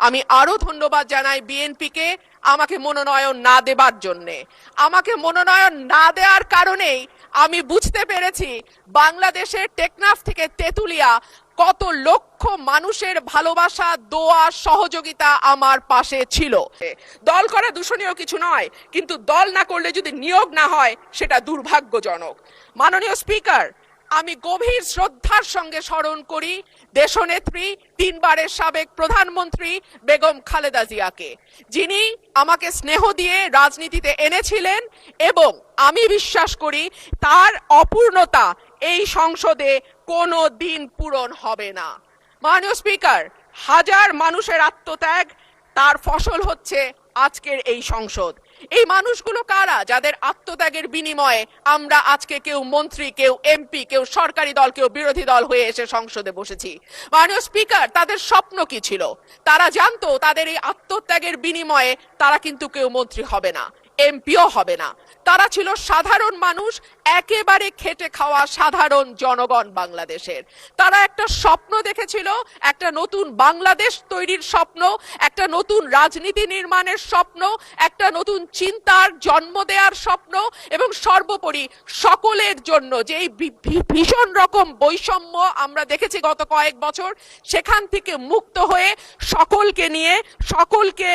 আমি আরো ধন্যবাদ জানাই বিএনপিকে আমাকে মনোনয়ন না দেবার জন্যে। আমাকে মনোনয়ন না দেওয়ার কারণেই আমি বুঝতে পেরেছি বাংলাদেশের টেকনাফ থেকে তেতুলিয়া কত লক্ষ মানুষের ভালোবাসা, দোয়া, সহযোগিতা আমার পাশে ছিল। দল করা দূষণীয় কিছু নয়, কিন্তু দল না করলে যদি নিয়োগ না হয় সেটা দুর্ভাগ্যজনক। মাননীয় স্পিকার, আমি গভীর শ্রদ্ধার সঙ্গে স্মরণ করি দেশনেত্রী, 3 বারের সাবেক প্রধানমন্ত্রী বেগম খালেদা জিয়াকে, যিনি আমাকে স্নেহ দিয়ে রাজনীতিতে এনেছিলেন এবং আমি বিশ্বাস করি তার অপূর্ণতা এই সংসদে কোনো দিন পূরণ হবে না। মাননীয় স্পিকার, হাজার মানুষের আত্মত্যাগ, তার ফসল হচ্ছে আজকের এই সংসদ। এই মানুষগুলো কারা যাদের আত্মত্যাগের বিনিময়ে আমরা আজকে কেউ মন্ত্রী, কেউ এমপি, কেউ সরকারি দল, কেউ বিরোধী দল হয়ে এসে সংসদে বসেছি? মাননীয় স্পিকার, তাদের স্বপ্ন কি ছিল? তারা জানতো তাদের এই আত্মত্যাগের বিনিময়ে তারা কিন্তু কেউ মন্ত্রী হবে না, এমপিও হবে না। তারা ছিল সাধারণ মানুষ, একেবারে খেটে খাওয়া সাধারণ জনগণ বাংলাদেশের। তারা একটা স্বপ্ন দেখেছিল, একটা নতুন বাংলাদেশ তৈরির স্বপ্ন, একটা নতুন রাজনীতি নির্মাণের স্বপ্ন, একটা নতুন চিন্তার জন্ম দেওয়ার স্বপ্ন, এবং সর্বোপরি সকলের জন্য যে ভীষণ রকম বৈষম্য আমরা দেখেছি গত কয়েক বছর, সেখান থেকে মুক্ত হয়ে সকলকে নিয়ে, সকলকে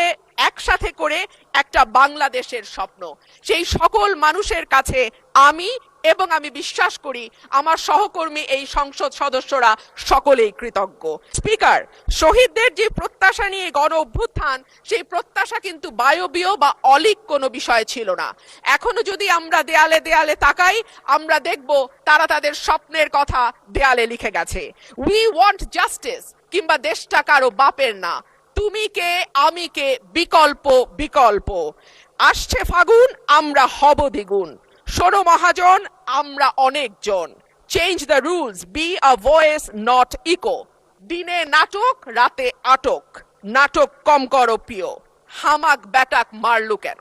একসাথে করে একটা বাংলাদেশের স্বপ্ন। সেই সকল মানুষের কাছে আমি এবং আমি বিশ্বাস করি আমার সহকর্মী এই সংসদ সদস্যরা সকলেই কৃতজ্ঞ। স্পিকার, শহীদদের যে প্রত্যাশা নিয়ে গণ অভ্যুত্থান, সেই প্রত্যাশা কিন্তু বায়বীয় বা অলীক কোনো বিষয় ছিল না। এখনো যদি আমরা দেয়ালে দেয়ালে তাকাই, আমরা দেখব তারা তাদের স্বপ্নের কথা দেয়ালে লিখে গেছে। উই ওয়ান্ট জাস্টিস, কিংবা দেশটা কারো বাপের না, তুমি কে আমি কে, বিকল্প বিকল্প। আসছে ফাগুন, আমরা হব দ্বিগুণ। শোনো মহাজন, আমরা অনেকজন। Change the rules, be a voice not echo. দিনে নাটক, রাতে আটক, নাটক কম করো প্রিয়। হামাক ব্যাটাক মারলু কেন?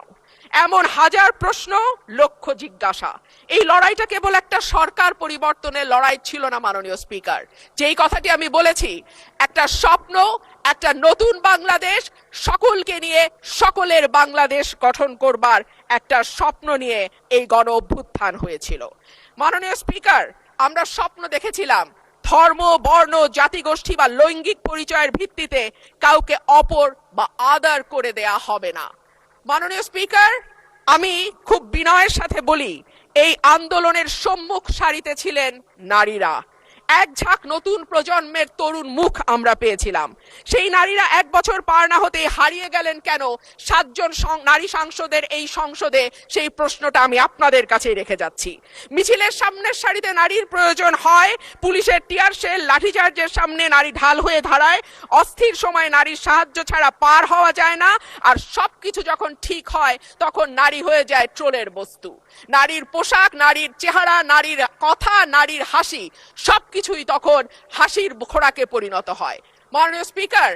এমন হাজার প্রশ্ন, লক্ষ জিজ্ঞাসা। এই লড়াইটা কেবল একটা সরকার পরিবর্তনের লড়াই ছিল না মাননীয় স্পিকার। যেই কথাটি আমি বলেছি, একটা স্বপ্ন, একটা নতুন বাংলাদেশ, সকলকে নিয়ে সকলের বাংলাদেশ গঠন করবার একটা স্বপ্ন নিয়ে এই গণ অভ্যুত্থান হয়েছিল। মাননীয় স্পিকার, আমরা স্বপ্ন দেখেছিলাম ধর্ম, বর্ণ, জাতিগোষ্ঠী বা লৈঙ্গিক পরিচয়ের ভিত্তিতে কাউকে অপর বা আদার করে দেয়া হবে না। মাননীয় স্পিকার, আমি খুব বিনয়ের সাথে বলি, এই আন্দোলনের সম্মুখ সারিতে ছিলেন নারীরা। এক ঝাঁক নতুন প্রজন্মের তরুণ মুখ আমরা পেয়েছিলাম। সেই নারীরা 1 বছর পার না হতে হারিয়ে গেলেন কেন 7 জন নারী সাংসদের এই সংসদে? সেই প্রশ্নটা আমি আপনাদের কাছে রেখে যাচ্ছি। মিছিলের সামনের সারিতে নারীর প্রয়োজন হয়, পুলিশের টিয়ার শেল, লাঠিচার্জের সামনে নারী ঢাল হয়ে দাঁড়ায়। অস্থির সময় নারীর সাহায্য ছাড়া পার হওয়া যায় না, আর সবকিছু যখন ঠিক হয় তখন নারী হয়ে যায় ট্রোলের বস্তু। নারীর পোশাক, নারীর চেহারা, নারীর কথা, নারীর হাসি, সবকিছুই তখন হাসির খোরাকে পরিণত হয়। মাননীয় স্পিকার,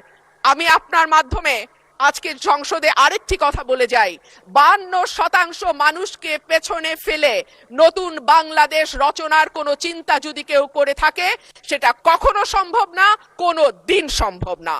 আমি আপনার মাধ্যমে আজকের সংসদে আরেকটি কথা বলে যাই। 52% মানুষকে পেছনে ফেলে নতুন বাংলাদেশ রচনার কোনো চিন্তা যদি কেউ করে থাকে, সেটা কখনো সম্ভব না, কোনো দিন সম্ভব না।